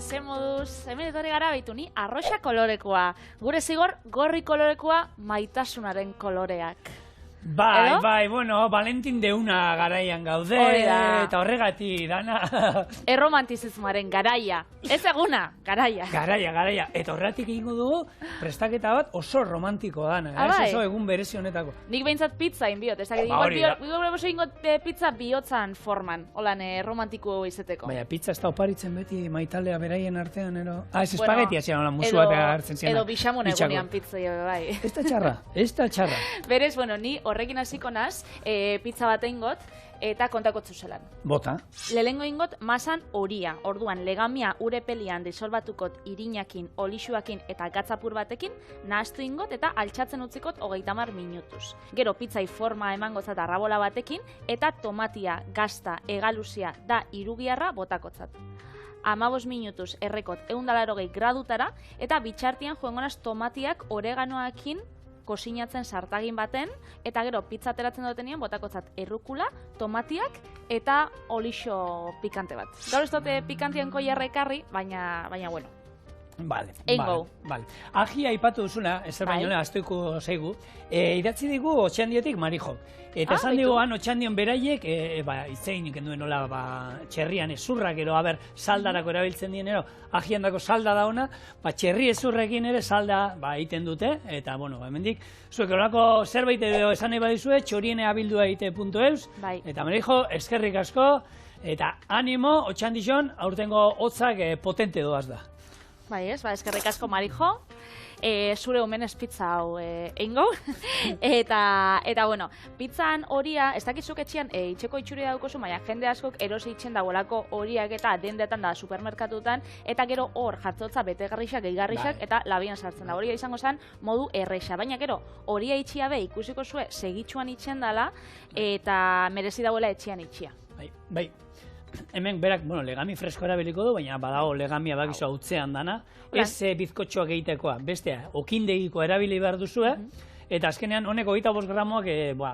ze moduz, hemen etorri gara baitu ni arroxa kolorekoa. Gure zigor, gorri kolorekoa maitasunaren koloreak. Bai, bueno, Valentin deuna garaian gaude, eta horregatik dana. Erromantizismoaren garaia. Ez eguna, garaia. Garaia. Eta horregatik egingo dugu prestaketa bat oso romantikoa dana, ez oso egun berezi honetako. Nik behintzat pizza inbiot, ez dakit, ingo pizza bihotzan forman, holan romantiko izeteko. Baina, pizza ez da oparitzen beti maitalea beraien artean, ero? Ez espagetia zian, hola, musu bat hartzen zian. Edo bixamon egunean pizza, bai. Ez da txarra. Berez, bueno, ni horrekin hasiko naz, pizza bat eingot, eta kontakotzu zelan. Bota. Lehengo ingot masan horia, orduan legamia urepelian disolbatukot irinakin, olixuakin eta gatzapur batekin, nahastu ingot eta altxatzen utzikot 30 minutuz. Gero pizzai forma emangotzat arrabola batekin, eta tomatia, gazta, egaluzia da irugiarra botakotzat. 15 minutuz errekot 180 gradutara, eta bitxartian joangonaz tomatiak oreganoakin kosinatzen sartagin baten, eta gero pizza ateratzen dutenean botakotzat errukula, tomatiak eta olixo pikante bat. Gaur ez dute pikantian koiarra ekarri, baina bueno. Vale. Agia aipatu duzuna, ezer baino astuko zeigu, idatzi digu Otxandiotik Marijo. Eta esan diguan Otxandion beraiek, itzein ikenduen nola txerrian ezurrak, saldarako erabiltzen dienero, agiandako salda da ona, txerri ezurrekin ere salda egiten dute, eta, bueno, hemendik, zuek olako zerbait edo esan nahi badizue, txorieneabildua.eus, eta Marijo, eskerrik asko, eta animo, Otxandixon, aurtengo hotzak potente doaz da. Bai ez, eskerrik asko Marijo, zure omenez pizza hau eingo, eta bueno, pizzan horia, ez dakizuk etxean itxeko itxuria daukozu, baina jende askok erosi itxen dagoelako horiak eta dendetan da supermerkatutan, eta gero hor jartzotza betegarrixak, gehigarrixak, eta labian sartzen da. Horia izango zen modu erreixa, baina gero horia itxia be ikusiko zue segitxuan itxen dela, eta merezi dagoela etxean itxia. Bai. Hemen berak, legami fresko erabiliko du, baina badago legamia bakizu hautzean dana, ez bizkotxoak egitekoa, bestea, okindegiko erabili behar duzue, eta azkenean honek 25 gramoak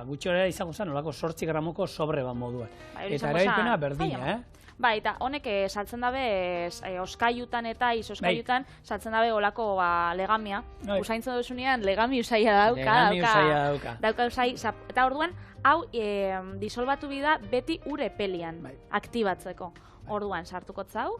gutxora izango zen, olako 8 gramoko sobre bat moduan. Eta erabilpena berdina, Bai, eta honek saltzen dabe oskaiutan eta izoskaiutan saltzen dabe olako legamia. Usaintzen duzunean legami usaia dauka. Dauka usai, eta orduan, hau disolbatu bida beti urepelian aktibatzeko. Orduan, sartukotza hau.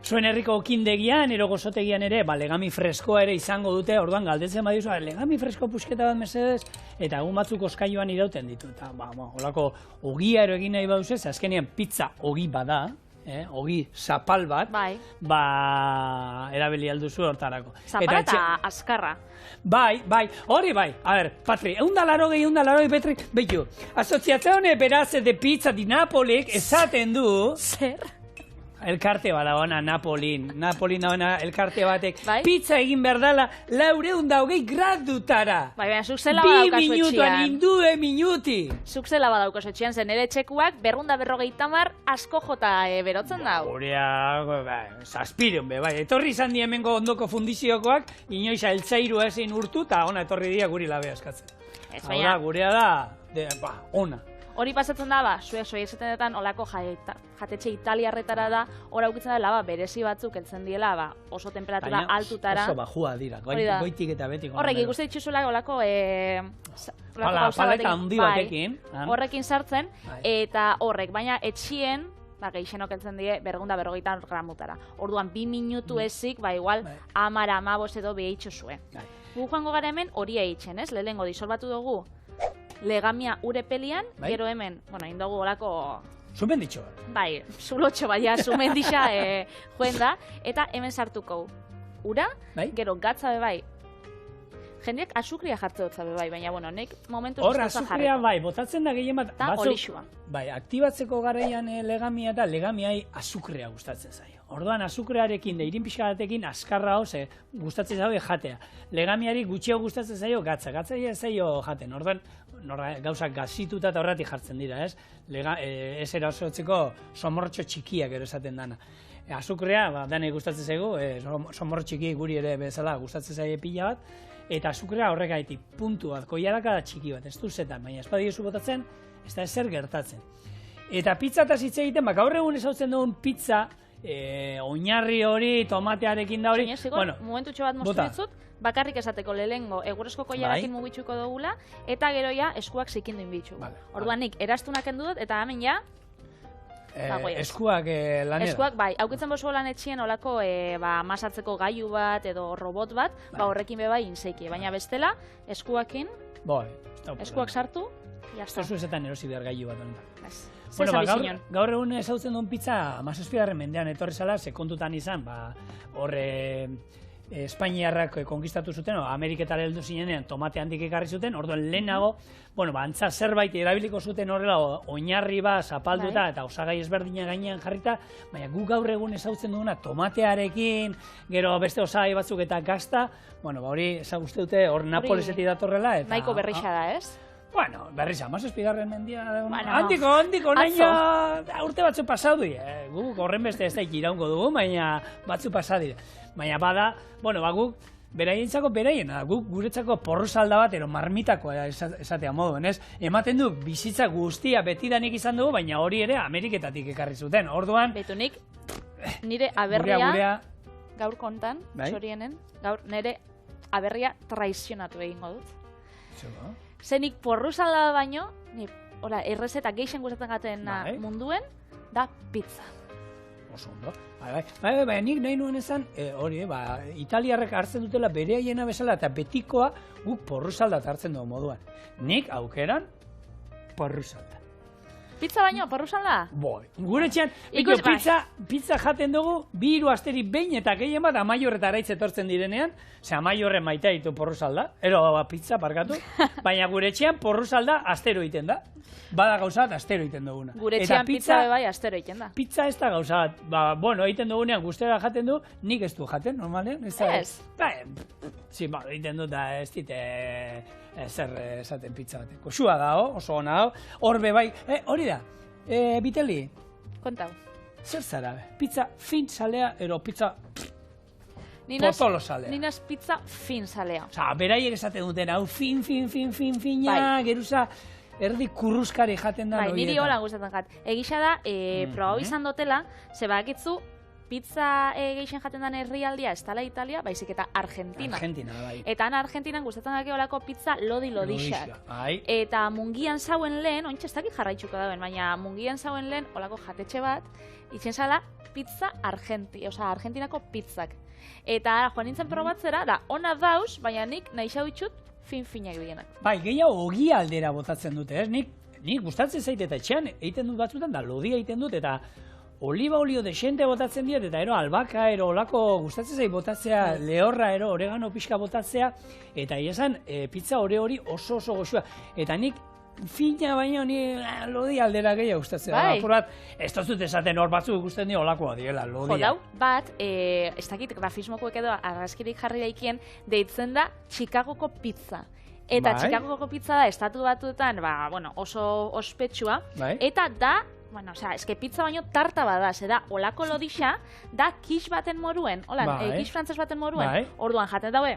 Zuen herriko okindegian, ero gozotegian ere, legami freskoa ere izango dute, orduan galdetzen badizu, legami fresko pusketa bat mesedez, eta egun batzuk oskailuan irauten ditu. Eta, olako ogia ero egin nahi baduzez, azkenean pizza ogi bada, ogi zapal bat, erabili alduzu hortarako. Zapala eta azkarra. Bai, hori bai. A ber, Patri, 180, Petri, behitu. Asoziazione Beraz de Pizza di Napolek esaten du... Zer? Elkarte bada ona, Napolin dauna elkarte batek. Pizza egin behar dela 420 gradutara. Baina, zuk zela badaukazu etxian. 2 minutuan, indue minuti. Zuk zela badaukazu etxian, zen ere txekuak 250 asko jota berotzen dau. Gurea, zazpireun be, etorri izan di hemengo ondoko fundiziokoak, inoiza eltzairu ezin urtu, eta ona etorri dia guri labea eskatzen. Hau gurea da, ona. Hori pasatzen da, zuek soiezetenetan olako jatetxe italiarretara da, hor aukitzen da laba berezi batzuk heltzen diela, oso temperatura altutara. Oso bajua dira, goitik eta betik. Horrek ikuste dituzula olako paleta handi batekin. Horrekin sartzen, eta horrek, baina etxien, geixenok heltzen die 250 gramutara. Orduan, 2 minutu ezik, igual, 10-15 edo behitxo zue. Gu joango gara hemen hori eitzen, ez? Lehengo disolbatu dugu legamia urepelian, gero hemen, indogu olako... Zumenditxo. Bai, zulotxo baina, zumenditxa joen da, eta hemen sartuko ura, gero gatza bebai. Jendeak azukria jartze dutza bebai, baina, nek momentu hor, azukria bai, botatzen da gehien bat... Eta olixua. Bai, aktibatzeko garaian legamia eta legamiai azukrea gustatzen zaio. Orduan, azukrearekin, irin pixka batekin, azkarra hau, gustatzen zaio jatea. Legamiari gutxiago gustatzen zaio gatza zaio jaten. Orduan, gauzak gazituta eta horretik jartzen dira, ez? Ez erasotzeko somortxo txikiak ero esaten dana. Azukrea, danei gustatzen zaigu, somortxo txiki guri ere bezala gustatzen zaio pila bat, eta azukrea horrekaitik puntu bat, koiaraka da txiki bat, ez du zetan, baina ez badiozu botatzen, ez da ezer gertatzen. Eta pizza eta hitz egiten, gaur egun ezautzen dugun pizza, oinarri hori, tomatearekin da hori. Bueno, momentutxo bat moztu ditzut, bakarrik esateko lehengo egurrezko koiarakin mugitxuko dugula, eta gero ja eskuak zikindu inbitxu. Orduan nik erastunak kendu dut, eta hemen ja, eskuak lanera. Eskuak, bai, aukitzen bozu lan etxien olako masatzeko gailu bat edo robot bat, horrekin bebai inzeiki, baina bestela, eskuakin, eskuak sartu, jazta. Ez ezetan erosi behar gailu bat honetan. Bueno, gaur egun ezautzen duen pizza, 17. mendean etorri zala, sekontutan izan, horre Espainiarrak konkistatu zuten, Ameriketara heldu zinenean tomate handik ekarri zuten, orduan lehenago, antza zerbait erabiliko zuten horrela oinarri bat zapalduta eta osagai ezberdina gainean jarrita, baina gu gaur egun ezautzen duguna tomatearekin, gero beste osagai batzuk eta gazta, hori ezaguste dute hor Napolesetik datorrela. Nahiko berrixa da, ez? Bueno, berriza, 17. mendia, handiko, naina, urte batzu pasadu, guk horren beste ez da iraungo dugu, baina batzu pasadire. Baina bada, guk beraientzako beraiena, guk guretzako porruzalda bat, ero marmitakoa esatea moduen, ez? Ematen du, bizitza guztia betidanik izan dugu, baina hori ere Ameriketatik ekarri zuten, orduan... Betu nik, nire aberria, gaur kontan, zorienen, gaur nire aberria traizionatu egingo dut. Zenik porruzalda baino, errezeta geixen gustatzen gaten munduen, da pizza. Oso ondo. Baina nik nahi nuen esan, hori, italiarrek hartzen dutela bere aiena bezala eta betikoa guk porruzalda hartzen dugu moduan. Nik aukeran porruzalda. Pizza baino, porruzalda? Gure txan, pizza jaten dugu, 2 asterik behin eta gehien bat Amaiorreta araitz etortzen direnean, Amaiorren maitea ditu porruzalda, pizza parkatu, baina gure txan porruzalda astero egiten da. Bada gauza bat astero egiten duguna. Gure txan pizza bai astero egiten da. Pizza ez da gauza bat, egiten dugunean guztera jaten du, nik ez du jaten, normalean. Ez? Egiten dut da ez dite zer esaten pizza baten. Koxua da, oso ona da, horbe bai, hori da, Biteli. Kontau. Zer zara, pizza fin zalea, ero pizza potolo zalea. Ninaz pizza fin zalea. Beraiek esaten duten, hau fina, geruza, erdi kurruskari jaten da. Bai, niri hola gustatzen jat. Egisa da, probau izan dutela, zebakitzu, pizza geixen jaten den herrialdia ez dela Italia, baizik eta Argentina. Bai. Eta Argentinan gustatzen dake olako pizza lodixak. Eta mungian zauen lehen, ointxe ez dakit jarraitzuko dauen, baina mungian zauen lehen olako jatetxe bat, itzen zala pizza Argentinako pizzak. Eta joan nintzen probatzera, da ona dauz, baina nik nahi xautxut fin-finak dienak. Bai, gehiago ogia aldera botatzen dute, ez? Nik gustatzen zait eta etxean egiten dut batzutan, da lodia egiten dut, eta oliba olio desente botatzen diet, eta albaka, olako gustatzen zait botatzea, lehorra, oregano pixka botatzea, eta esan pizza hori oso goxua. Eta nik fina baino ni lodi aldera gehiago gustatzea. Bai. Ez dut esaten hor batzuk ikusten dio olakoa diela, lodia. Jodau, bat, ez dakit grafismokoek edo argazkirik jarri daikien, deitzen da Chicagoko pizza. Eta Chicagoko pizza da, estatu batuetan, oso ospetsua, eta da, eske pizza baino tarta bada, da olako lodixa, da kix baten moruen, kix frantzes baten moruen, orduan jaten daue,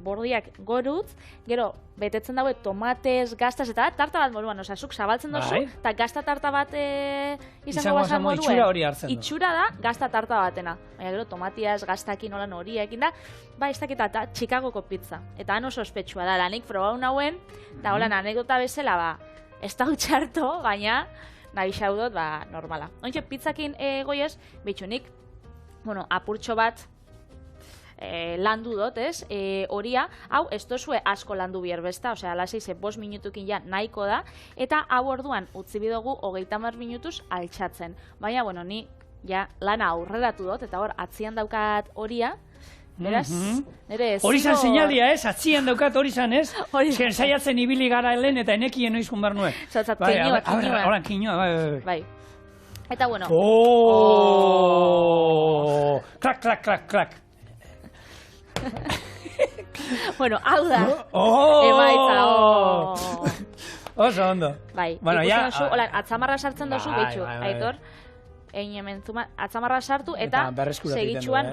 bordiak gorutz, gero betetzen daue tomatez, gaztaz, eta tarta bat moruan, zuk zabaltzen dozu, eta gazta tarta bat izango bazan moruen. Itxura hori hartzen du. Itxura da, gazta tarta batena. Baina gero tomatiaz, gaztakin, horiekin da, ez dakit eta Chicagoko pizza. Eta han oso ospetsua da, nik probau nauen, eta anekdota bezala, ez da utxarto, baina nahi xaudot, normala. Ointxe, pizzakin goiez, bitxunik, apurtxo bat, landu dut, ez? Horia, hau, ez dozue asko landu bierbesta, alasei 5 minutukin ja nahiko da, eta hau orduan utzi bidogu 30 minutuz altxatzen. Baina, ni ja lana aurreratu dut, eta hor, atzian daukat horia, beraz, nire ez... Hori zan seinalia, ez? Atzian daukat hori zan, ez? Ezken saiatzen ibili gara helen eta enekien oizkun behar nuen. Zatzat, kinua. Horan, kinua, bai. Eta, bueno... Klak, klak, klak, klak. Hau da. Emaitza, Oso ondo. Bai, ikusten dozu, atzamarra sartzen dozu, behitxu, Aitor. Egin hemen atzamarra sartu, eta segitxuan,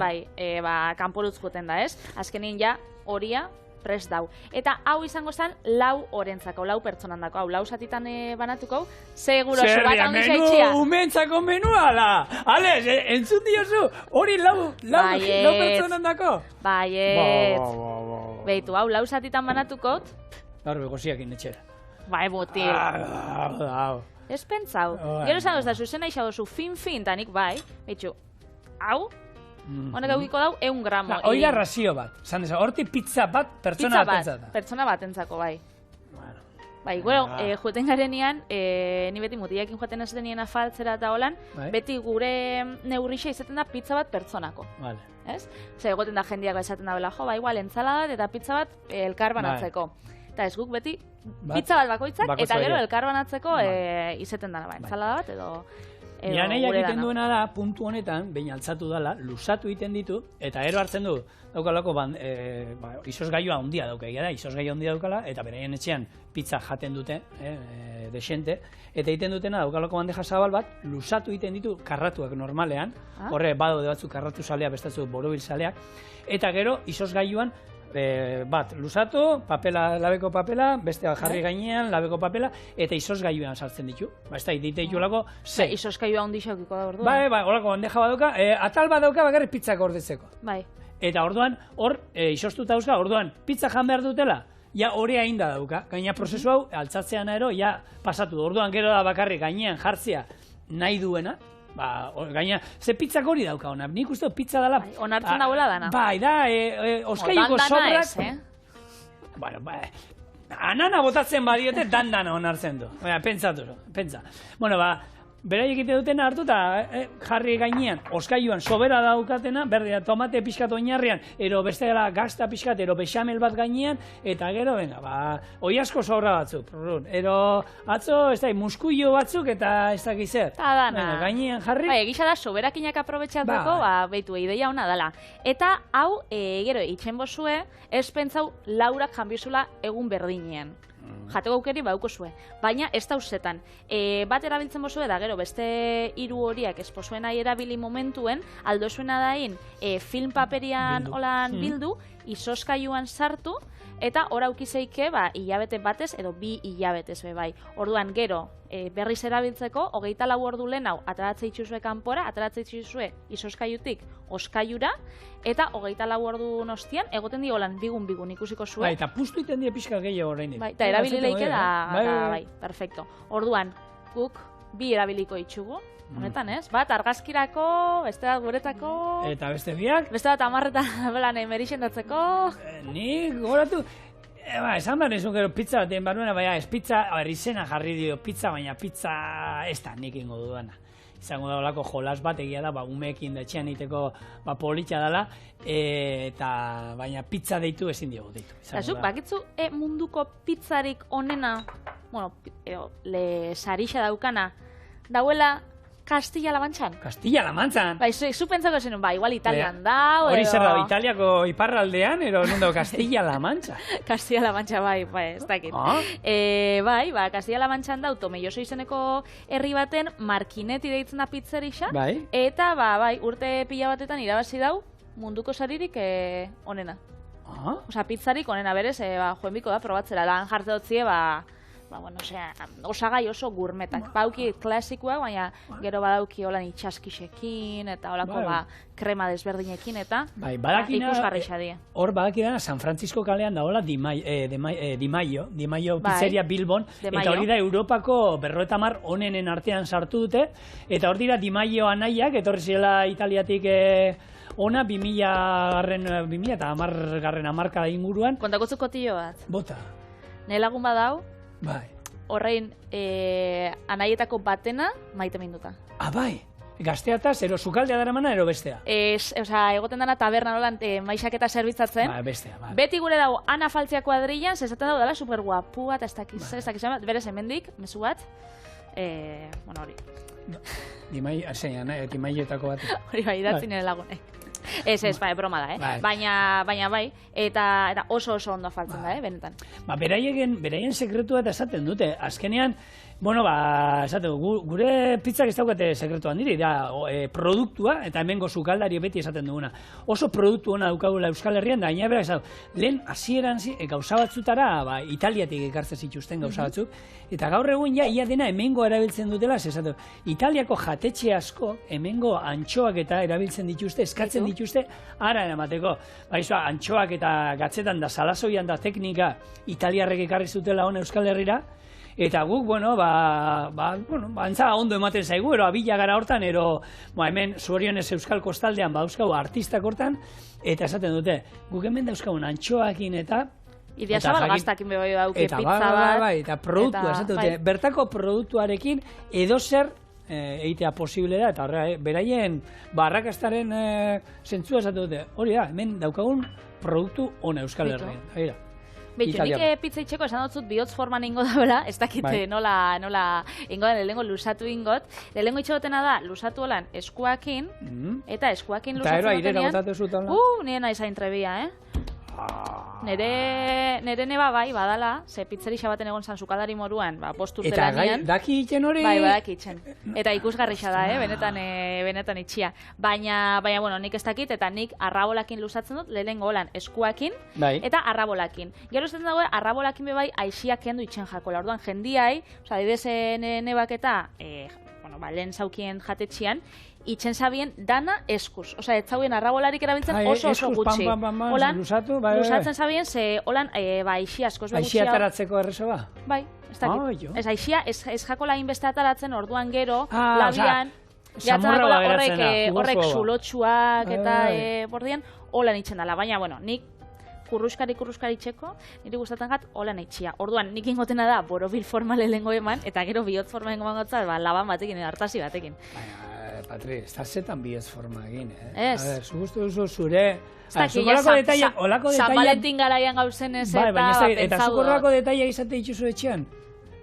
kanporutz goten da, ez? Azkenin ja, horia, prest dau. Eta hau izango zen 4 orentzako, 4 pertsonandako, hau 4 zatitan banatuko, seguro oso bat handia itxia. Umentzako menua, ala! Ales, entzun diozu, hori 4 pertsonandako? Baiet. Beitu, hau 4 zatitan banatuko. Gaur begoziakin etxera. Bai, botil. Ez pentsau. Gero esan da, zuzena isa dozu fin, tanik bai. Beitxu, hau, honek eukiko dau 100 gramo. Hoi da razio bat. Hortik pizza bat pertsona batentzat. Pertsona batentzako, bai. Bai, gero, joeten garenean, ni beti mutiakin joaten ez denien afaltzera eta holan, beti gure neurrixa izaten da pizza bat pertsonako. Ez? Zer, egoten da jendeak esaten da bela, jo, ba, igual, entzala bat eta pizza bat elkar banatzeko. Eta ez guk beti pizza bat bakoitzak, eta gero elkar banatzeko izaten dana, entzala bat edo... Nira nahiak egiten duena da, puntu honetan, behin altzatu dela, lusatu egiten ditu, eta ero hartzen du, daukalako, izosgailua handia dauka, izosgailua handia daukala, eta beraien etxean pizza jaten dute, desente, eta egiten dutena daukalako bandeja zabal bat, lusatu egiten ditu karratuak normalean, horre badaude batzuk karratu zaleak, bestatzu borobil zaleak, eta gero izosgailuan bat lusatu, labeko papela, beste jarri gainean, labeko papela, eta izosgailuan sartzen ditu. Ez da, ditu lako, zei. Izosgailua handi xaukiko da orduan. Bai, horako bandeja bat dauka, atal bat dauka bakarrik pizzak ordetzeko. Bai. Eta orduan, hor, izostuta dauzka, orduan, pizza jan behar dutela, ja hori ainda dauka. Gaina prozesu hau, altzatzean ero, ja pasatu. Orduan, gero da bakarrik gainean jartzea nahi duena, gaina, ze pizzak hori dauka hona. Nik uste pizza dela... Onartzen dauela dana. Bai, da, oskailuko sobrak... Bueno, anana botatzen badiote, dandana onartzen du. Pentsatu, pentsa. Bueno, beraiek egite dutena hartu eta jarri gainean, oskailuan sobera daukatena, berdea tomate pixkat oinarrian, ero bestela gazta pixkat, ero bexamel bat gainean, eta gero, oi asko sobra batzuk. Ero atzo, ez da, muskuio batzuk eta ez da gizer. Gainean jarri. Bai, egisa da, soberakinak aprobetxatuko, beitu, ideia hona dela. Eta hau, gero, itxen bozue, ez pentsau laurak janbizula egun berdinean. Jateko aukeri bauko zue, baina ez da usetan. Bat erabiltzen bozue da, gero, beste 3 horiak ez pozuen nahi erabili momentuen, aldo zuena dain film paperian holan bildu, izoskailuan sartu, eta hor aukizeike hilabete batez edo 2 hilabetez bai. Orduan gero, berriz erabiltzeko, 24 ordu lehen hau ateratzea itxuzue kanpora, ateratzea itxuzue izoskailutik oskailura, eta 24 ordu nostian, egoten di holan bigun ikusiko zuen. Eta puztu iten die pixka gehiago oraindik. Bai, eta erabili leike da, bai, perfecto. Orduan, guk 2 erabiliko itxugu, honetan ez? Bat argazkirako, beste bat guretako... Eta beste biak? Beste bat amarretan belan emerixendatzeko... Nik goratu... Esan behar nizun gero pizza batean banuena, baina ez pizza, izena jarri dio pizza, baina pizza ez da nik ingo dudana. Izango da olako jolas bat egia da, umeekin da etxean iteko politxa dela, eta baina pizza deitu ezin diogu deitu. Zazuk, bakitzu munduko pizzarik onena, bueno, sarixa daukana, dauela Castilla-La Manchan. Castilla-La Manchan? Bai, zu pentsako zenun, igual Italian da, hori zer da, Italiako iparraldean, ero non dago Castilla-La Mancha? Castilla-La Mancha, bai, ez dakit. Bai, Castilla-La Manchan da, Tomelloso izeneko herri baten Markinetti deitzen da pizzerixa, eta, bai, urte pila batetan irabazi dau munduko saririk onena. Osa, pizzarik onena berez, joenbiko da, probatzera, da, jarte dutzie, osagai oso gurmetak. Bauki klasikoa, baina gero badauki holan itxaskixekin, eta holako krema desberdinekin, eta ikusgarrixa die. Hor badakidana San Francisco kalean da hola Di Maio pizzeria Bilbon, eta hori da Europako 50 onenen artean sartu dute, eta hor dira Di Maio anaiak, etorri zirela Italiatik ona 2000 eta 10. hamarkada inguruan. Kontakotzu kotillo bat. Bota. Nire lagun badau, bai. Horrein anaietako batena maite minduta. Bai. Gazteataz, ero sukaldea dara mana, ero bestea? Egoten dana taberna nolan maixaketa zerbitzatzen. Bestea, bai. Beti gure dago Ana Faltzia kuadrillan, zezaten dago dela superguapua, eta ez dakiz, berez hemendik, mezu bat. Bueno, hori. Dimaietako bat. Hori bai, idatzi nire lagunek. Ez, broma da, Baina bai, eta oso ondo faltzen da, benetan. Beraien sekretua eta esaten dute. Azkenean, Bueno, esate, gure pizzak ez daukate sekretu handiri, da produktua, eta hemengo sukaldari beti esaten duguna. Oso produktu ona daukagula Euskal Herrian, da gainera berak lehen hasieran gauza batzutara, Italiatik ekartzen zituzten gauza batzuk, eta gaur egun ia dena hemengo erabiltzen dutela, esate, Italiako jatetxe asko, hemengo antxoak eta erabiltzen dituzte, eskatzen dituzte, ara eramateko. Antxoak eta gatzetan da, salazoian da teknika italiarrek ekarri zutela hona Euskal Herrira, eta guk, antza ondo ematen zaigu, abila gara hortan, hemen zorionez Euskal Kostaldean dauzkagu artistak hortan, eta esaten dute, guk hemen dauzkagun antxoakin eta Idia zabal gaztakin bebai dauke pizza bat. Eta produktua, esaten dute, bertako produktuarekin edozer egitea posible da, eta beraien arrakastaren zentzua esaten dute, hori da, hemen daukagun produktu ona Euskal Herrian. Beitu, nik pizza itxeko esan dutzut bihotz forman ingo dabela, ez dakite nola ingo da, lehenengo lusatu ingot. Lehenengo itxegotena da, lusatu holan eskuakin, eta eskuakin lusatu gotenean. Eta ero botatu zuten? Nire nahi zain trebia, Nere neba bai, badala, ze pizzerixa baten egon zan sukaldari moruan, posturte lanian. Eta daki itxen hori? Bai, badaki itxen. Eta ikusgarrixa da, benetan itxia. Baina, bueno, nik ez dakit, eta nik arrabolakin luzatzen dut, lehenengo holan eskuakin, eta arrabolakin. Gero ez dago, arrabolakin bebai aixiak kendu itxen jakola. Orduan, jendiai, didezen nebak eta, lehen zaukien jatetxian, itxen zabien dana eskuz. Ez zauen arrabolarik erabiltzen oso gutxi. Holan, luzatzen zabien, ze holan aixi askoz begutxia. Aixi ataratzeko errezo ba? Bai, ez dakit. Ez aixia, ez jakola inbeste ataratzen, orduan gero, labian, horrek zulotxuak eta bordian, holan itxen dala. Baina, bueno, nik kurruskari txeko, niri gustatzen gat, holan itxia. Orduan, nik ingotena da, borobil forma lehengo eman, eta gero bihotz forma eman gotza, laban batekin, hartasi batekin. Patri, ez da zetan bihotz forma egin, Ez. A ber, zu guztu duzu zure... Olako San Valentin garaian gauzen ez eta pentsatu dut. Eta zukorrako detaila izate dituzu etxean?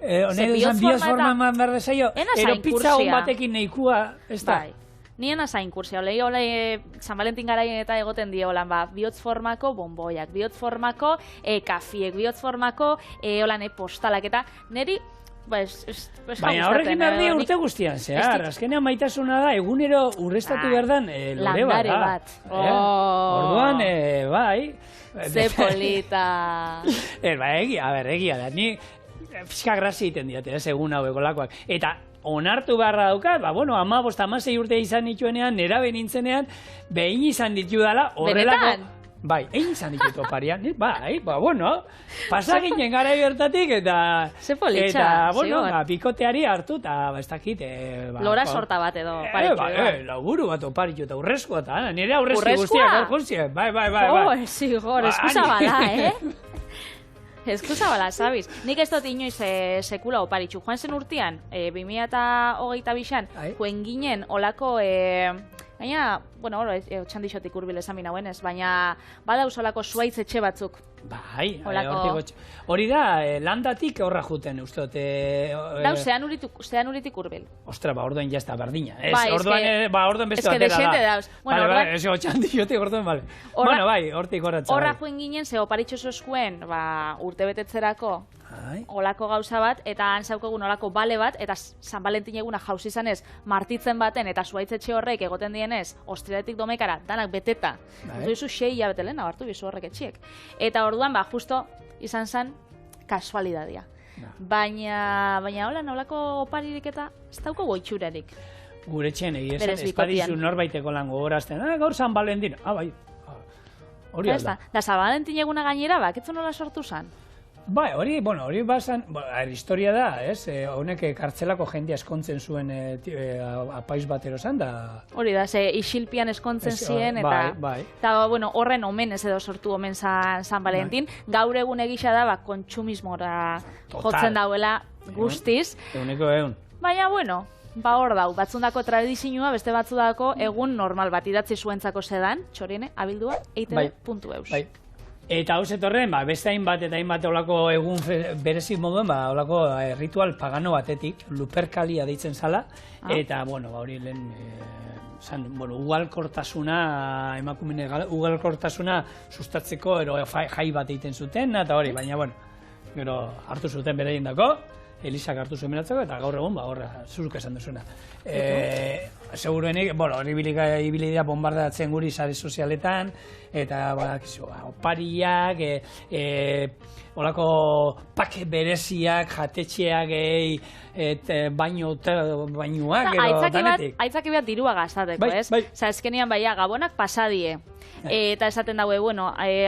Bihotz forma eman behar dezaio, ero pizza hon batekin nahikua, ez da? Bai. Nien azain kursia, ole San Valentin garaien eta egoten dio holan, bihotz formako bonboiak, bihotz formako kafiek, bihotz formako postalak eta niri... Baina horrekin behar dira urte guztian, zehar. Azkenean maitasuna da, egunero urrestatu behar dan lore bat. Landare bat. Orduan, bai. Ze polita. Egia da. Ni pixka grazia egiten diate, egun hau egolakoak. Eta onartu beharra daukat, 15-16 urte izan nituenean, nerabe nintzenean, behin izan ditu dala horrelako... Benetan? Bai, egin izan ditu oparian, pasa ginen gara bertatik eta... Ze politxa, eta, bikoteari hartu eta, ez dakit... Lora sorta bat edo oparitxu. Lauburu bat oparitu eta urrezkoa eta, nire aurrezki guztiak orkuntzien, bai. Zigor, eskusa bala, Eskusa bala, sabiz. Nik ez dut inoiz sekula oparitxu. Joan zen urtean, 2022an, joen ginen olako... Baina, txandixotik urbil esan binauen ez, baina badauz olako zuaitz etxe batzuk. Bai, hori da, landatik horra juten, uste dut. Dau, zean uritik urbil. Ostra, orduan jazta, berdina. Orduan beste batera da. Bale, txandixotik orduan, bale. Bueno, bai, hortik horretza. Horra joen ginen, ze oparitxo zozkuen, urte betetzerako, olako gauza bat, eta han zaukagun olako bale bat, eta San Valentin eguna jauz izanez, martitzen baten, eta zuaitzetxe horrek egoten dienez, ostriatik domekara, danak beteta. Duzu 6 hilabete lehen, abartu bizu horrek etxiek. Eta orduan, justo izan zen, kasualidadia. Baina holan, olako oparirik eta ez dauko goitxurerik. Gure txen, espadizu norbaiteko lan gogorazten, gaur San Valentin, bai, hori alda. Da, San Valentin eguna gainera, baketzu nola sortu zen? Bai, hori bazan, historia da, ez? Honek kartzelako jendea eskontzen zuen apaiz batero zan, da... Hori da, ze isilpian eskontzen ziren, eta horren omenez edo sortu omen San Valentin. Gaur egun egisa da, kontsumismora jotzen dauela guztiz. Eguneko egun. Baina, hor dau, batzundako tradizioa, beste batzudako egun normal bat idatzi zuentzako zedan, txoriene, abildua, eitb.eus. Eta hau zetorren, beste hainbat eta hainbat olako egun berezi moduen, olako ritual pagano batetik, luperkalia deitzen zala, eta, hori lehen, ugalkortasuna, emakumene ugalkortasuna sustatzeko, jai bat egiten zuten, eta hori, baina, gero hartu zuten beraien dako, Elizak hartu zuen beratzeko, eta gaur egun, horra, zuruk esan duzuna. Seguruenik, ibili dira bombardatzen guri sare sozialetan, eta, opariak, olako pake bereziak, jatetxeak, bainuak, danetik. Aitzaki bat dirua gaztateko, ez? Osa, ezkenian gabonak pasadie. Eta esaten daue,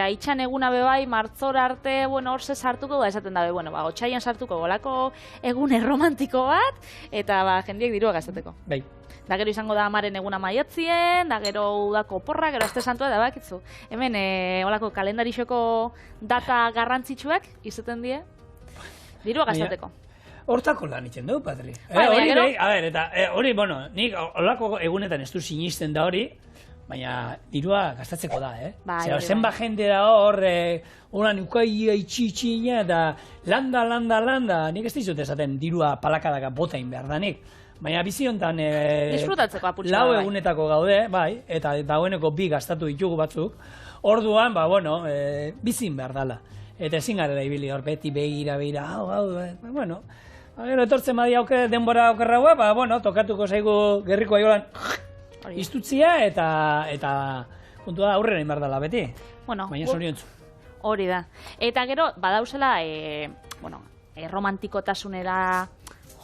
haitxan eguna bebai, martzor arte, hor ze sartuko da, esaten daue, otxaian sartuko golako egun erromantiko bat, eta jendiek dirua gaztateko. Bai. Da gero izango da amaren eguna maiatzien, da gero udako porra, gero aste santua, da bakitzu. Hemen, olako kalendarixoko data garrantzitsuak izaten die, dirua gaztateko. Hortako lan iten dugu, Patri. Hori, nik olako egunetan ez du sinisten da hori, baina dirua gastatzeko da, zenba jende da hor, horan ukaia itxitxina, da landa, nik ez dizut esaten dirua palakadaka botain behar danik. Baina bizi honetan disfrutatzeko aputxo lau egunetako gaude, bai, eta dagoeneko bi gastatu ditugu batzuk, orduan, bizin behar dala. Eta ezin gara ibili hor, beti begira, etortzen badia denbora okerraua, tokatuko zaigu gerriko aiolan iztutzia, eta puntua aurrera inbar dala beti. Baina zoriontzu. Hori da. Eta gero, badauzela, erromantikotasunera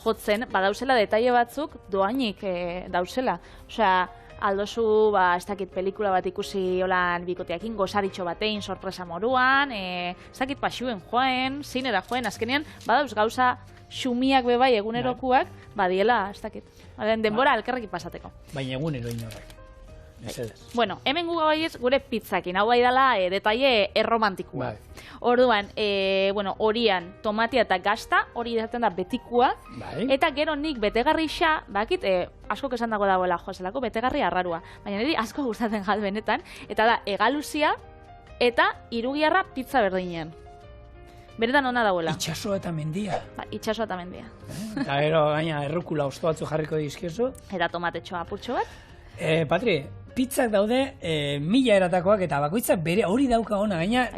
jotzen, badauzela detaile batzuk doainik dauzela. Osea, aldozu, ez dakit pelikula bat ikusi holan bikoteakin, gozaritxo batein, sorpresa moruan, ez dakit pasuen joen, zinera joen, azkenean, badauz gauza xumiak bebai egunerokuak, badiela, ez dakit. Denbora alkerrekin pasateko. Baina egunero inorrak. Bueno, hemen gu gabaiez gure pizzakin, hau bai dela detaile erromantikoa. Orduan, horian tomatia eta gazta, hori izaten da betikua, eta gero nik betegarri xa, bakit, askok esan dago dagoela joazelako, betegarri arrarua, baina niri asko gustatzen gal benetan, eta da, egaluzia eta irugiarra pizza berdinean. Benetan ona dagoela. Itxasoa eta mendia. Itxasoa eta mendia. Eta gero, gaina, errukula osto batzu jarriko dizkiozu. Eta tomatetxoa apurtxo bat. Patri, pizzak daude 1000 eratakoak eta bakoitzak bere hori dauka ona, gaina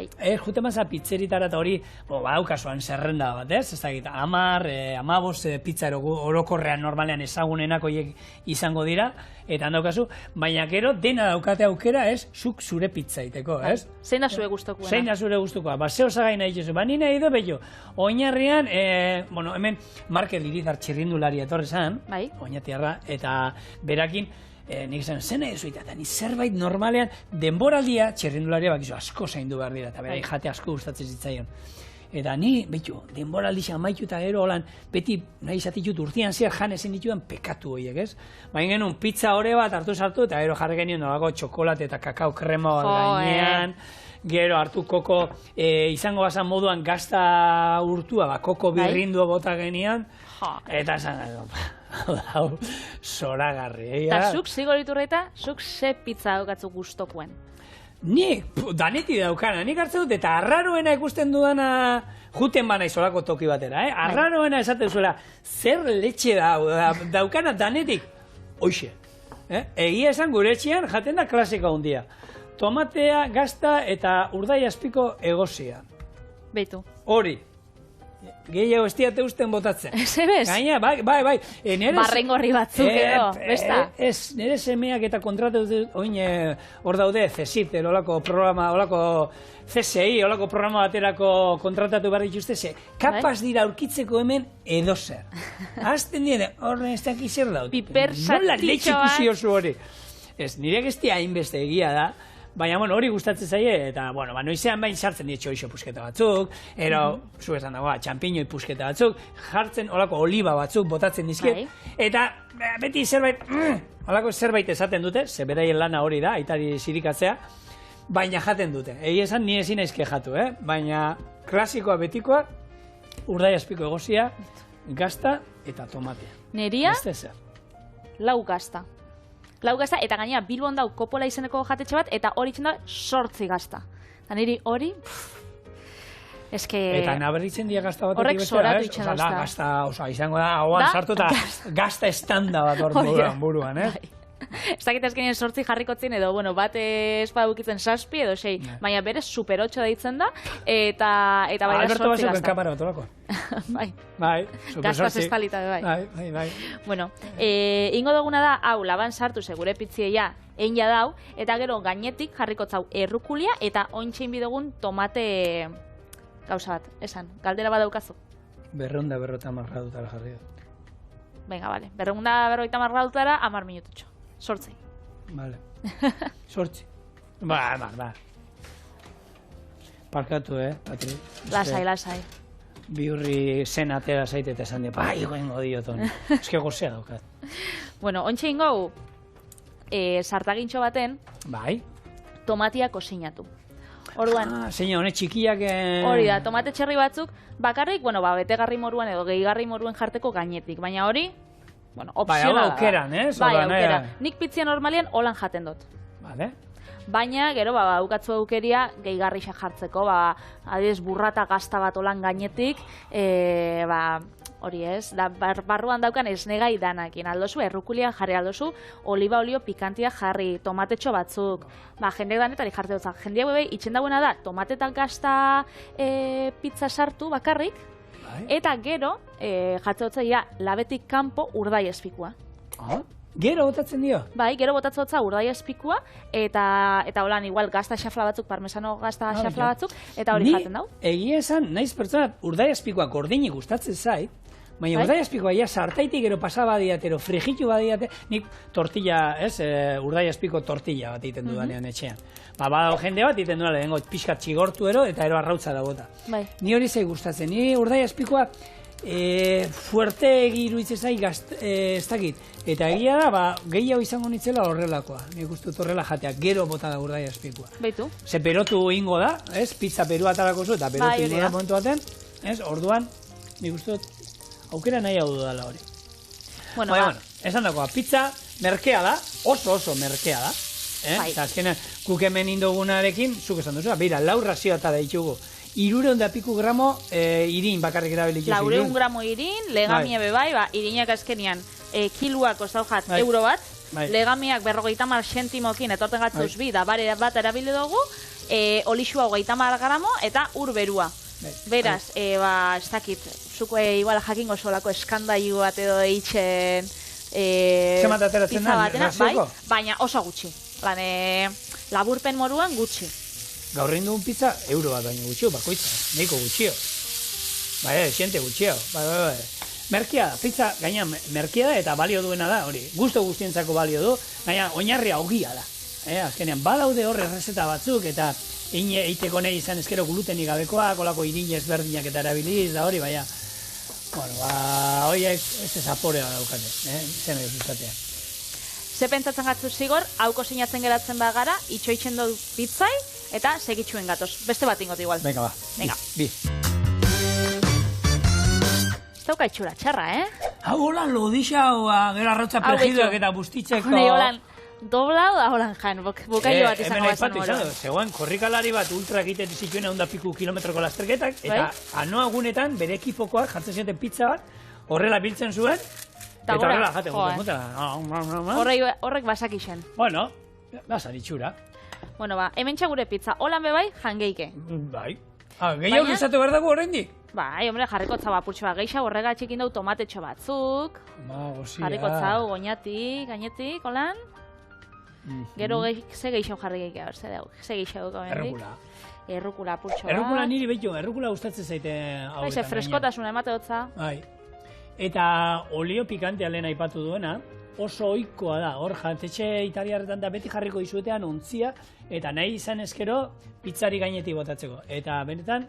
jute maza pizzeritara eta hori badaukazuan zerrenda bat, ez dakit, 10, pizza orokorrean normalean ezagunenak horiek izango dira, eta handaukazu, baina gero dena daukate aukera, ez, zuk zure pizza iteko, ez? Zein da zure gustokuena? Zein da zure gustokoa, zeo zagai nahi jesu, nina edo bello, oinarrian, hemen Markel Irizar txirrindulari etorri zan, oinatiarra, eta berakin, nik zen, zen edo eta ni zerbait normalean denboraldia txerrindularia bakizu asko zaindu behar dira, eta bera jate asko gustatzen zitzaion. Eta ni, behitu, denboraldia amaitu eta gero holan, beti nahi izatitut urtean zer jan ezin dituen pekatu horiek, ez? Baina genuen pizza hore bat hartu sartu, eta gero jarri genuen nolako txokolate eta kakao krema bat gainean, gero hartu koko, izango bazan moduan gazta urtua, koko birrindua bota genian, eta esan, hau, zoragarri. Eta zuk zigoriturreita, zuk ze pizza daukatzu gustokuen? Nik, daneti daukana, nik hartzen dut, eta arraroena ikusten dudana, juten bana izolako toki batera, arraroena esaten zuela, zer letxe daukana danetik, hoxe. Egia esan gure etxean jaten da klasika hundia. Tomatea, gazta eta urdai azpiko egozia. Beitu. Hori. Gehiago ez diate usten botatzen. Zebez? Gaina, bai. Barrengorri batzuk edo, besta? Ez, nire semeak eta kontratatu oin hor daude, CSIT, olako programa, olako CSI, olako programa baterako kontratatu behar dituzte, kapaz dira aurkitzeko hemen edozer. Azten dira, horren ez dakiz zer daut. Piper satitxoa. Nola letxe kusio hori. Ez, nire gestia hainbeste egia da, baina, hori gustatzen zaie, eta, noizean bain sartzen dietxo iso pusketa batzuk, ero, zu esan dagoa, txampiñoi pusketa batzuk, jartzen olako oliba batzuk botatzen dizkiet, eta beti zerbait, olako zerbait esaten dute, ze beraien lana hori da, aitari zirikatzea, baina jaten dute. Egi esan, ni ezin aizke jatu, baina klasikoa betikoa, urdai azpiko egozia, gazta eta tomatea. Neria, lau gazta. Lau gazta, eta gainera Bilbon dau Kopola izeneko jatetxe bat, eta hori txenda 8 gazta. Eta niri hori, eske... Eta naberitzen dira gazta batetik horrek zoratu itxen dauzta. Gazta, izango da, hauan sartu eta gazta estanda bat hor buruan, ez? Ez dakit azkenean 8 jarrikotzen edo, bueno, bat espada bukitzen 7 edo 6, baina berez super 8 deitzen da, eta bai da 8 Alberto gazta. Basoken kamara bat olako. Bai, super gaztaz 8. estalita, bai. Bai. Bueno, ingo duguna da, hau, laban sartu segure pitzieia, egin dau, eta gero gainetik jarriko zau errukulia, eta ointxein bidegun tomate gauza bat, esan, galdera badaukazu. 250 gradutara jarri. Venga, vale, 250 gradutara 10 minututxo. 8. Vale. 8. Ba. Parkatu, Patri. Lasai. Bihurri zen atera zaite eta esan bai, goengo dioton. Eske gozea daukat. Bueno, ontxe ingo, sartagintxo baten, Bai. tomatia kozinatu. Orduan, Zeina, hone txikiak... hori da, tomate txerri batzuk, bakarrik, bueno, betegarri moruan edo gehigarri moruan jarteko gainetik, baina hori, bueno, opzionala da. aukeran, ez? Bai, aukera. Nik pitzia normalian holan jaten dut. Vale. Baina, gero, daukatzu aukeria gehigarrixa jartzeko, adibidez burrata gazta bat olan gainetik, hori ez, barruan daukan esnegai danakin, aldozu, errukulia jarri aldozu, oliba olio pikantia jarri, tomatetxo batzuk, jendek danetari jarte dutzak. Jendeak bebe, itxen dagoena da, tomatetak gazta pizza sartu bakarrik, eta gero, jarte dutzaia, labetik kanpo urdai espikua. Gero botatzen dio? Bai, gero botatzen dutza urdai espikua, eta holan, igual, gazta xafla batzuk, parmesano gazta xafla batzuk, eta hori jaten dau. Egia esan, naiz pertsona urdai espikoa gordini gustatzen zait, baina urdai espikoa ja sartaitik gero pasa badiatero, frijitu badiate, nik tortilla, urdai espiko tortilla bat egiten dudanean etxean. Badago jende bat egiten duela, lehenko pixkat txigortu eta ero arrautza da bota. Ni hori zei gustatzen, ni urdai espikoa fuerte egiruitze zai ez dakit. Eta egia da, gehiago izango nitzela horrelakoa. Nik uste dut horrela jatea, gero bota da urdai espikoa. Beitu. Ze berotu ingo da, pizza perua atarako zu, eta berotu ingo da momentu baten, orduan, nik uste dut, aukera nahi hau dudala hori. Bueno, esan dagoa, pizza merkea da, oso merkea da. Eta azkenean, guk hemen indogunarekin, zuk esan duzu, beira, 4 razioata da ditugu. 300 piku gramo irin bakarrik erabilitu. 400 gramo irin, legamia bebai, irinak azkenean kiluak ostaujat euro bat, legamiak 50 sentimokin etorten gatzuz bi, da bare bat erabili dugu, olixua 30 gramo eta ur berua. Beraz, ez dakit, zuko igual jakingo solako eskandailu bat edo eitzen zemat ateratzen da, razioko? Baina oso gutxi. Laburpen moruan gutxi. Gaur egin dugun pizza, euro bat baino gutxio, bakoitza, neiko gutxio. Xente gutxio. Merkea da, pizza gainean merkea da eta balio duena da, hori. Gusto guztientzako balio du, gaina oinarria ogia da. Azkenean, badaude horre errezeta batzuk eta eiteko nahi izan ezkero glutenik gabekoak, olako irin ezberdinak eta erabiliz, da hori, baina. Hori ez zaporea daukate, zen edo zuzatea. Ze pentsatzen gatzu zigor, hau kozinatzen geratzen bagara, itxoitzen dut pizzai, eta segitxuen gatoz. Beste bat ingot igual. Venga, bi. Ez dauka itxura txarra, Hau holan lodixa, gero arrautza prejidoak eta bustitzeko. Hone holan doblao da holan jan, bukailo bat izango bazan moro. Zegoen, korrikalari bat ultra egiten zituen 100 piku kilometroko lasterketak, eta anoa gunetan bere ekipokoak jartzen zioten pizza bat, horrela biltzen zuen, eta horrela jaten horrek basak isen. Bueno, basan itxura. Bueno, hemen txagure pizza, holan bebai, jangeike. Bai. Gehiago izate behar dago horrendik? Bai, hombre, jarriko txau apurtxo bat, gehiago horrega txikin dau tomatetxo batzuk. Jarriko txau, goñatik, gainetik, holan. Gero ze gehiago jarri gehiago, ze gehiago gaudendik. Errukula apurtxo bat. Errukula niri behitu, errukula gustatzen zaite hau. Bai, freskotasuna emate dutza. Bai. Eta olio pikantea lehen aipatu duena, oso ohikoa da, hor jantetxe italiarretan da beti jarriko dizuetean ontzia, eta nahi izan ezkero pizzari gainetik botatzeko. Eta benetan,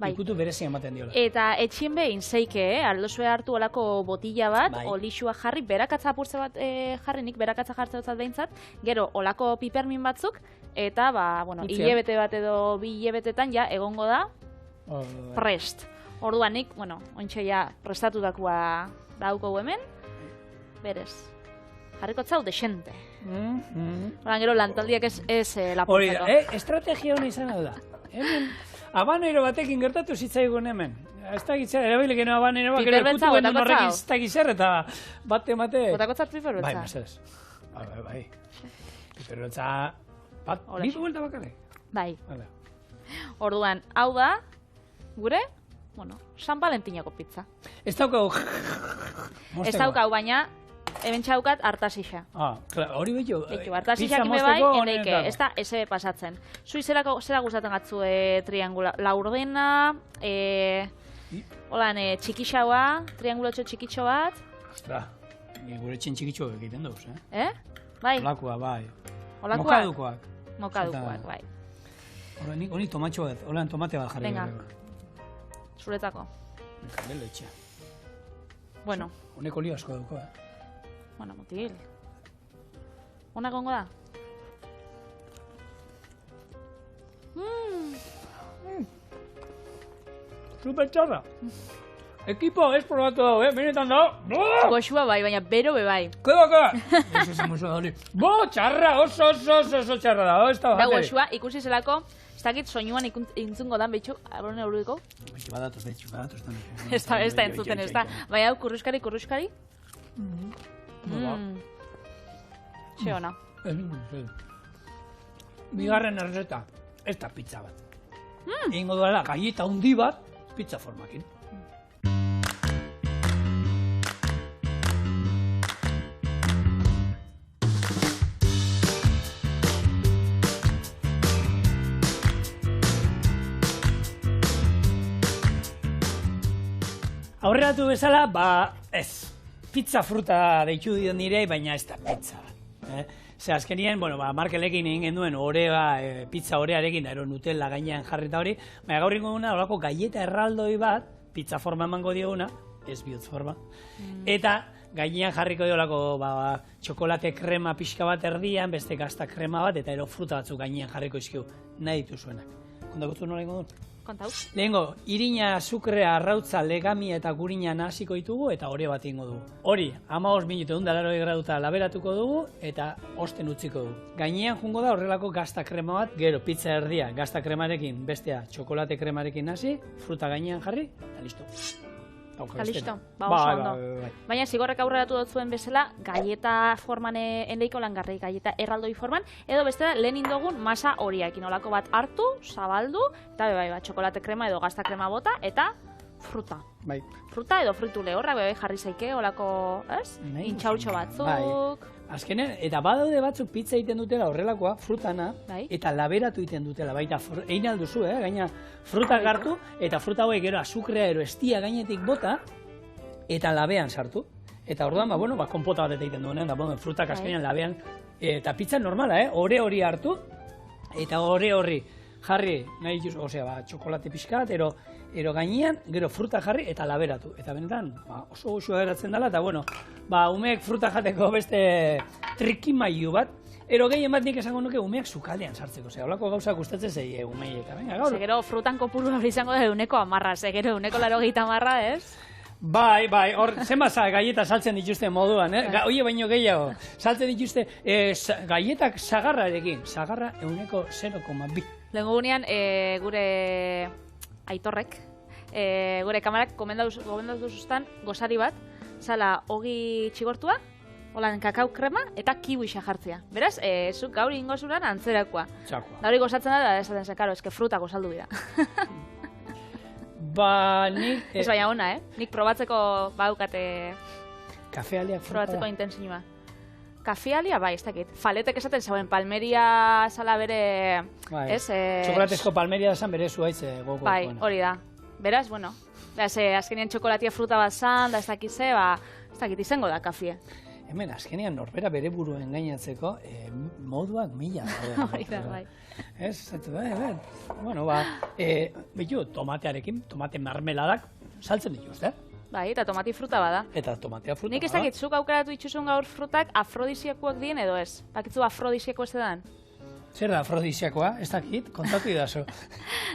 ikutu berezia ematen diola. Eta etxien behin zeike, aldozue hartu olako botila bat, olixua jarri, berakatza apurtze bat jarri, nik berakatza jartze dutzat behintzat, gero olako pipermin batzuk, eta, hilebete bat edo 2 hilebetetan ja egongo da prest. Orduan nik, ontsa ja prestatutakoa dauko hemen, berez, jarriko txau desente. Horan gero lantaldiak ez lapurtzeko. Hori, estrategia hona izan da. Hemen, habanero batekin gertatu zitzaigun hemen. Ez da gitzera, erabilekeno habanero bat, gero ekutu gendu norrekin ez da gizera, eta bate. Botakotzat piperbetza? Bai, mesedez. Bai. Piperrotza bat, bi buelta bakarrik. Bai. Vale. Orduan, hau da, gure, San Valentinako pizza. Ez daukau... Ez daukau, baina, hemen txaukat hartasixa. Hori behitu, hartasixak ime bai, endeike, ez da ese pasatzen. Zui zera gustatzen gatzu triangula, laurdena, holan txikixaua, triangulotxo txikitxo bat. Ostra, gure txikitxo egiten dauz, Bai? Olakoa, bai. Olakoak? Mokadukoak, bai. Honi tomatxo bat, holan tomate bat jarri. Venga, zuretzako. Kandelo etxea. Bueno. Honek olio asko duko, Bueno, mutil. Ona gongo da? Super txarra. Ekipo, ez probatu dago, benetan dago. Goxua bai, baina bero be bai. Ke baka? Eso se musu da hori. Txarra, oso txarra da, ez da bat. Da goxua, ikusi zelako, ez dakit soinuan intzungo dan, behitxu, abrone eurudiko? Behitxu badatos. Ez da entzuten, ez da. Baina, kurruskari. Xe ona. Bigarren erreta, ez da pizza bat. Egingo duela, galleta hundi bat, pizza formakin. Aurreratu bezala, ez. Pizza fruta deitu dion nire, baina ez da pizza bat. Ze azkenien, markelekin egin genduen pizza orearekin, da Nutella gainean jarrita hori, baina gaur ingo duna, horako galleta erraldoi bat, pizza forma emango dioguna, ez bihotz forma, eta gainean jarriko diolako txokolate krema pixka bat erdian, beste gazta krema bat, eta fruta batzuk gainean jarriko izkiu, nahi dituzuenak. Kontakotzu nola ingo dut? Kontau. Lehengo, irina, azukrea, arrautza, legamia eta gurina nahasiko ditugu eta ore bat ingo dugu. Hori, 15 minutu 180 graduta laberatuko dugu eta osten utziko dugu. Gainean jungo da horrelako gazta krema bat, gero pizza erdia gazta kremarekin, bestea txokolate kremarekin hasi, fruta gainean jarri, eta listo. Eta listo, oso ondo. Baina zigorrek aurreratu dut zuen bezala, galleta forman endeiko langarri, galleta erraldoi forman, edo bestela lehen indogun masa horiakin, olako bat hartu, zabaldu, eta txokolate krema edo gazta krema bota, eta fruta. Bai. Fruta edo fritu lehorrak jarri zaike, olako, ez? Intxautxo batzuk. Azkenen, eta badaude batzuk pizza egiten dutela horrelakoa, frutana, eta laberatu egiten dutela, baita egin alduzu, gaina fruta gartu, eta fruta hauek gero azukrea ero estia gainetik bota, eta labean sartu. Eta orduan, konpota bat egiten duen, frutak azkenean labean, eta pizza normala, ore hori hartu, eta ore horri jarri, nahi dituz, txokolate pixkat, ero gainean, gero fruta jarri eta laberatu. Eta benetan, oso goxua geratzen dela, eta umeek fruta jateko beste trikimailu bat, ero gehien bat nik esango nuke umeak sukaldean sartzeko, holako gauzak gustatzen zei umei eta venga gaur. Gero frutan kopuru hori izango da 100 gero 180, ez? Bai, hor, zenbasa galleta saltzen dituzte moduan, Oie baino gehiago, saltzen dituzte galletak sagarrarekin, sagarra 0,2. Lehenko gunean, gure Aitorrek, gure kamarak gomendatu zuztan gozari bat, zala ogi txigortua, holan kakao krema eta kiwixa jartzea. Beraz, zuk gaur ingo zuran antzerakoa. Txakoa. Da hori gozatzen da, esaten zekaro, eske fruta gozaldu dira. Nik... Ez baina ona, Nik probatzeko baukate... Kafealia fruta da. Probatzeko intentzioa. Kafealia, ez dakit. Faletek esaten zauen, palmeria zala bere... Txokolatezko palmeria zan bere zuaitze goko. Bai, hori da. Beraz, azkenean txokolatia fruta bat zan, da ez dakit ze, ez dakit izango da kafie. Hemen, azkenean norbera bere buruen gainatzeko, moduak mila. Bai. Ez, zaitu da, behitu, tomatearekin, tomate marmeladak, saltzen dituzte. Bai, eta tomati fruta bada. Eta tomatea fruta bada. Nik ez dakit, zuk aukeratu dituzun gaur frutak afrodisiakoak dien edo ez? Bakitzu afrodisiako ez edan? Zer da afrodisiakoa? Ez dakit, kontatu idazo.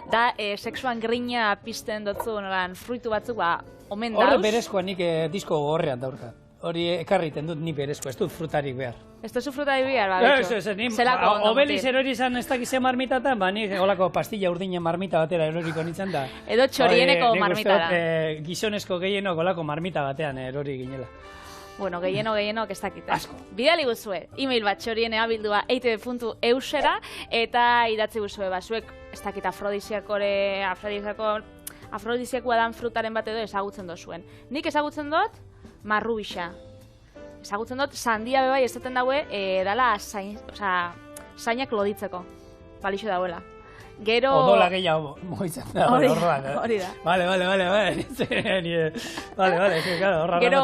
Da, sexuan grina pizten dutzu nolan fruitu batzuk, omen dauz. Horre berezkoa nik disko gorrean daurka. Hori ekarriten dut ni berezkoa, ez dut frutarik behar. Ez duzu frutarik behar, ba? Obeliz erori izan ez dakize marmitatan, nik holako pastilla urdinen marmita batera eroriko nintzen da. Edo txorieneko marmita da. Gizonezko gehienok holako marmita batean erori ginela. Bueno, gehienok ez dakit. Asko. Bidali guzue, e-mail bat txorienea bildua eitb.eusera eta idatzi guzue zuek ez dakit afrodiziakoa dan frutaren bat edo ezagutzen dozuen. Nik ezagutzen dut marrubixa. Ezagutzen dut sandia bebai ezaten daue dala zainak loditzeko. Balixo dauela. Gero... Odola gehiago moitzen da. Hori da. Vale. Gero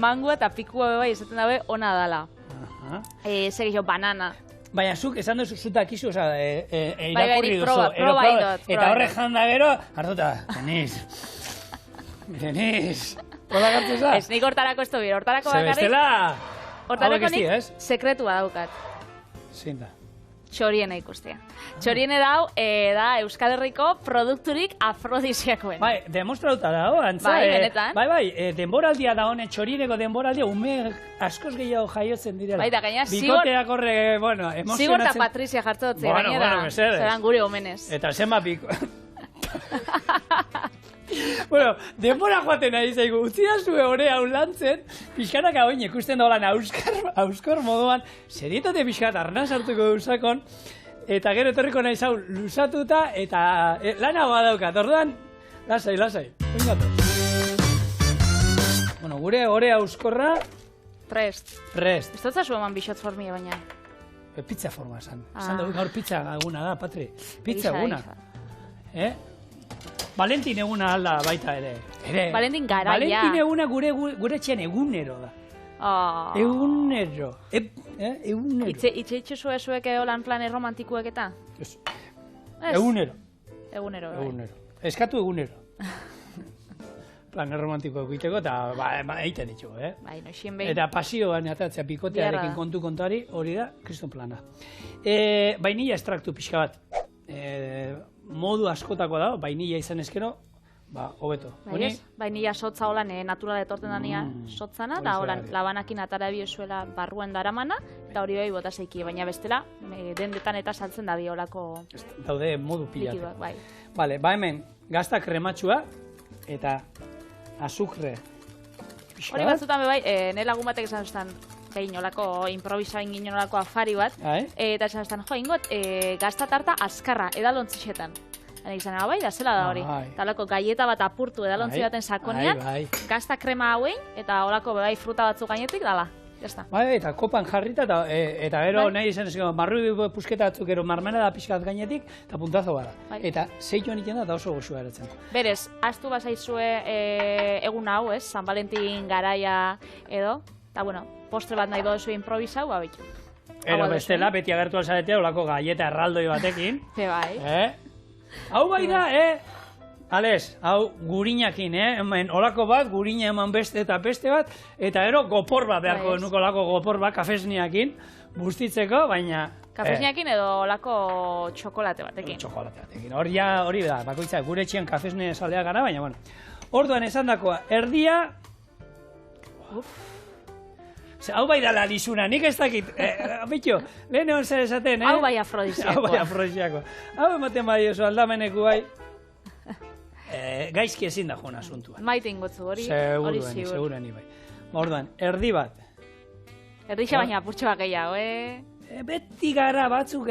mangua eta pikua bebai ezaten daue ona dala. Zer gehiago, banana. Baina zuk esan duzu zuta kizu, irakurri duzu. Eta horrek janda gero, hartuta, Denis. Hola gartu za? Ez, nik hortarako ez dobiro, hortarako bakarrik. Zebestela, hortarako nik sekretua daukat. Zein da? Txoriena ikustea. Txoriene dau, da Euskal Herriko produkturik afrodiziakoen. Bai, demostrauta dago, antza. Bai, benetan. Bai, denboraldia da honen, txorieneko denboraldia, ume askoz gehiago jaiotzen direla. Bai, da gaina, bikoteak horre, emozionatzen. Zigor eta Patrizia jartzotze, gainera, zeran gure omenez. Eta zenba biko... Bueno, denbora joaten nahi zaigu, utzi da zue hori hau lantzen, pixkanak hau ikusten dolan auskor moduan, serietate pixkat arnaz hartuko duzakon, eta gero etorriko nahi zau lusatuta, eta lana badaukat, orduan, lasai, oingatoz. Bueno, gure hori auskorra... Prest. Ez dut zazu eman bixot formia baina. Pizza forma esan. Esan dugu gaur pizza eguna da, Patri. Pizza eguna. Valentin eguna alda baita ere. Valentin garaia. Valentin eguna gure etxean egunero da. Egunero. Egunero. Itxe itxuzu ezuek holan plane romantikuek eta? Egunero. Egunero. Eskatu egunero. Plane romantikoak egiteko eta egiten ditugu, Bai, noixien behin. Eta pasioan atatzea pikotearekin kontari hori da, kriston plana. Bainilla estraktu pixka bat. Modu askotako da, bainilla izan ezkero, hobeto. Bainilla sotza holan natural etorten dania sotzana, da holan labanakin atara biozuela barruen daramana, eta hori behi bota zeiki, baina bestela, dendetan eta saltzen da biolako... Daude modu pilatu. Likidoak, bai. Bale, hemen, gazta krematxua, eta azukre. Hori batzutan bebai, nire lagun batek esan zuten, behin olako improvisa ingin olako afari bat, eta esan zuten, ingot, gazta tarta azkarra, edalontzixetan. Hene izan, bai, da zela da hori. Eta olako gaieta bat apurtu edalontzi baten sakonean, gazta krema hauen, eta olako bebai fruta batzuk gainetik, dala. Bai, eta kopan jarrita, eta gero nahi izan ez, marrui pusketa batzuk gero marmenada pixkat gainetik, eta puntazo gara. Eta zeituan iten da, eta oso goxua eratzen. Berez, astu bazaizue egun hau, ez, San Valentin garaia edo, eta bueno, postre bat nahi dozu improvisau, bitu. Ero bestela, beti agertu alzaretea, olako gaieta erraldoi batekin. Bai. Hau bai da, Ales, hau gurinakin, hemen olako bat, gurina eman beste eta beste bat, eta gero gopor bat beharko nuko olako gopor bat kafesniakin, bustitzeko, baina... Kafesniakin edo olako txokolate batekin. Txokolate batekin, hori da, bakoitza, gure etxean kafesne saldea gara, baina, bueno. Orduan esan dakoa, erdia... Hau bai dala dizuna, nik ez dakit, bitxo, lehen egon zer esaten, Hau bai afrodisiako. Hau ematen bai oso aldameneku bai. Gaizki ezin da joan asuntua. Maite ingotzu, hori ziur. Segureni bai. Orduan, erdi bat. Erdixa baina apurtxo bat gehiago, Beti gara batzuk,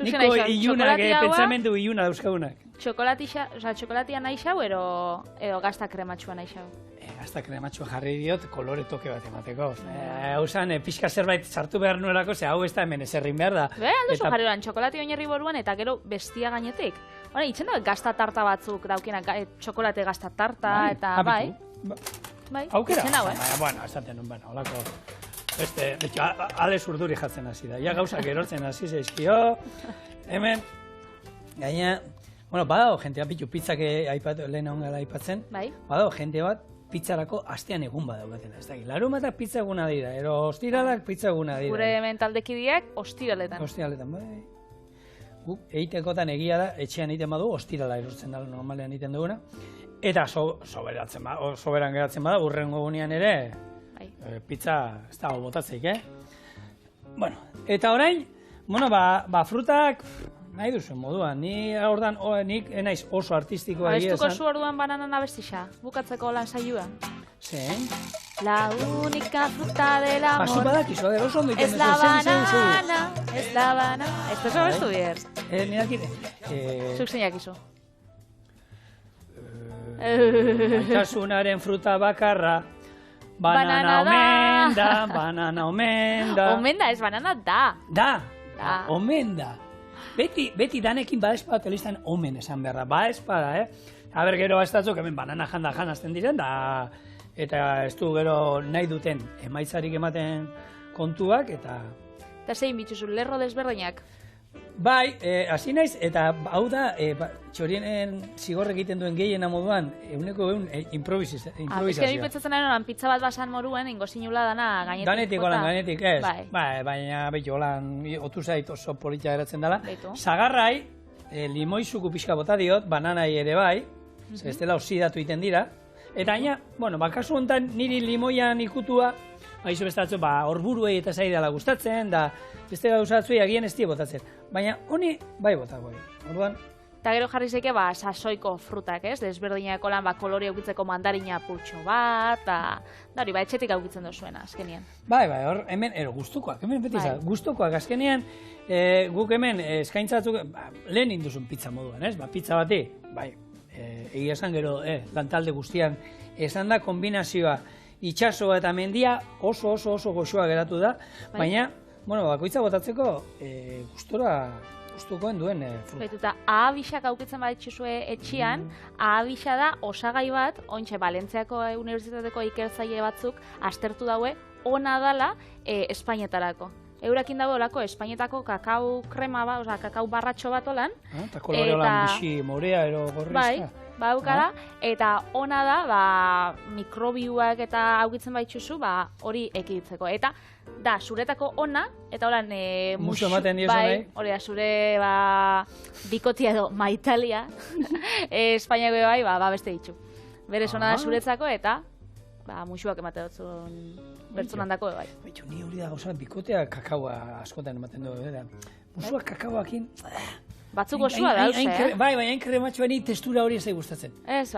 Niko ilunak, pentsamendu iluna dauzkagunak. Txokolatia nahi xau, edo gazta krematxua nahi xau? Gazta krematxua jarri diot, kolore toke bat emateko. Hau zan, pixka zerbait sartu behar nuelako, ze hau ez da hemen ezerrin behar da. Alduzu jarri oran, txokolati oinerri boruan eta gero bestia gainetik. Hora, itzen da, gazta tarta batzuk daukienak, txokolate gazta tarta, eta bai. Bai, itzen hau, Bueno, esaten nun, holako... Ales urduri jatzen hasi da. Ja gauzak erortzen hasi zaizkio. Hemen, gaina... Bueno, badago jentea, pizzak lehen ongala aipatzen. Badago jente bat, pizzarako astean egun badaukaten. Ez dakit, larumatak pizza eguna dira, ero ostiralak pizza eguna dira. Gure mentaldekideak ostiraletan. Ostiraletan, bai. Guk egitekotan egia da, etxean egiten badu, ostirala erortzen da normalean egiten duguna. Eta soberan geratzen bada, urrengo gunean ere, pizza ez dago botatzeik, Bueno, eta orain, frutak, nahi duzu moduan, nik enaiz oso artistikoa egia esan. Abestuko zu orduan bananan abestixa, bukatzeko lan saioa. Zein? La única fruta del amor. Pasu badakizu, oso ondo iten Es la banana, es la banana. Esto sabes tú bien. Nirakide. Zuk zeinak izu. Maitasunaren fruta bakarra, Banana da. banana omen da. Omen da, ez banana da. Da, Da. omen da. Beti danekin badespada telestan omen esan beharra, badespada, Aber, gero bastatzuk hemen banana janda janazten diren, da, eta ez du gero nahi duten emaitzarik ematen kontuak, eta... Eta zein bituzu, lerro desberdinak. Bai, hasi naiz, eta hau da, txorienen zigor egiten duen gehiena moduan, eguneko improvisazioa. Pentsatzen ari nolan, pizza bat basan moruen, ingo zinula dana gainetik. Danetik holan, gainetik, ez. Bai. Baina, behitu holan, otu zait oso politia geratzen dela. Beitu. Zagarrai, limoizuku pixka bota diot, bananai ere bai, ez dela oxidatu iten dira. Eta gaina, bueno, kasu honetan niri limoian ikutua, haizu bestatzu, horburuei eta zaidala gustatzen, da beste gauzatzuei agian ez die botatzen. Baina honi bai botako. Orduan, Eta gero jarri zeike, sasoiko frutak, ez? Desberdinako lan, kolore aukitzeko mandarina purtxo bat, eta hori, etxetik aukitzen duzuena, azkenian. Bai, hor, hemen, gustukoak, hemen beti izan, gustukoak, azkenian, guk hemen eskaintzatzuk, lehen induzun pizza moduan, ez? Pizza bati, bai, egia esan gero, lantalde guztian, esan da kombinazioa, itxasoa eta mendia oso goxoa geratu da, baina, bueno, bakoitza botatzeko gustukoen duen fruta. Eta ahabixak aukitzen baditxuzue etxian, ahabisa da osagai bat, ointxe Balentziako Unibertsitateko ikertzaile batzuk aztertu daue, ona dala Espainetarako. Eurakin dago olako Espainetako kakao krema bat, oza, kakao barratxo bat olan. Eta kolore olan bixi morea ero gorrizka. Baukara, eta ona da, mikrobiuak eta aukitzen baitxuzu, hori ekiditzeko. Eta, da, zuretako ona, eta holan, musu ematen diozu nahi? Hori da, zure, bikotia edo maitalia, Espainiako bai, beste ditxu. Berez ona da zuretzako, eta, musuak emate dutzun bertzonan dako bai. Baitxu, ni hori da gauza, bikotea kakaoa askotan ematen du, musuak kakaoakin... Batzuk osua dauz, Bai, baina krematxoa ni textura hori ez da gustatzen. Ez,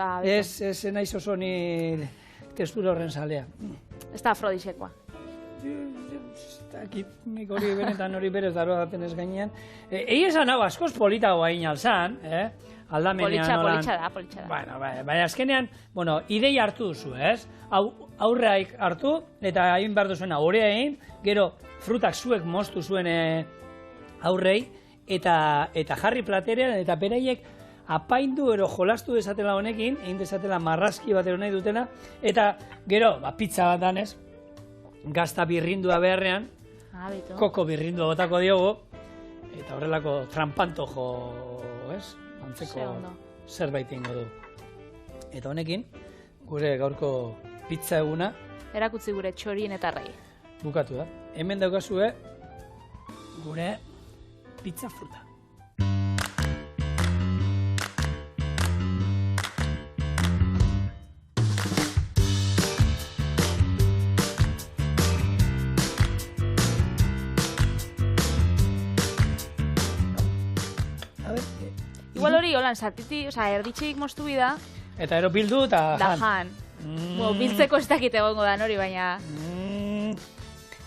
Ez naiz oso ni textura horren salea. Ez da afrodisiekoa. Nik hori benetan hori berez daroa daten ez gainean. Egi esan hau askoz politago hain alzan, aldamenean holan. Politxa da. Baina azkenean, idei hartu duzu, ez? Aurreaik hartu, eta hain behar duzuena horea egin, gero frutak zuek moztu zuen aurrei, eta jarri platerean, eta beraiek apaindu ero jolastu dezatela honekin, egin dezatela marrazki bat ero nahi dutena, eta gero, pizza bat danez, gazta birrindua beharrean, koko birrindua botako diogu, eta horrelako trampantojo, ez? Antzeko zerbait ingo du. Eta honekin, gure gaurko pizza eguna, erakutzi gure txorien eta arrai. Bukatu da. Hemen daukazue, gure pizza fruta. Igual hori, holan, sartiti, erditxik moztu bida. Eta ero bildu eta jan. Da jan. Biltzeko ez dakite egongo da hori, baina...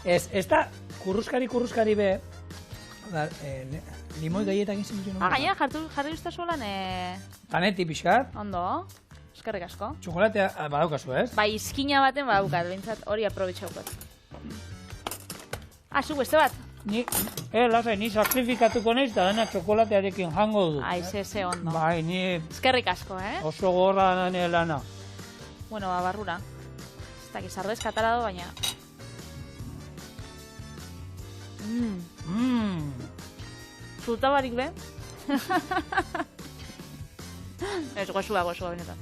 Ez da, kurruskari be, limoi gaietak izan dut. Gaina, jarri ustazu holan... Paneti pixkat. Ondo, eskerrik asko. Txokolatea badaukazu, ez? Bai, izkina baten badaukat, bintzat hori aprobetxaukot. Zu beste bat? Lasai, ni sakrifikatuko naiz, da dena txokolatearekin jango du. Ze ondo. Bai, ni... Eskerrik asko, Oso gorra da lana. Bueno, barrura. Ez dakit, sardez katarado, baina... Fruta barik be? Ez, goxua benetan.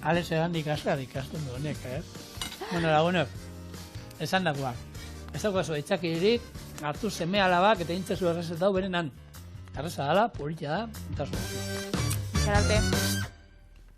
Alex egandik askar ikasten du honek, Bueno, lagunek, esan dagoa. Ez daukazu, etxakiririk, hartu seme alabak eta intzezu errezetau berenan. Erreza dala, polita da, eta zuen. Zerarte.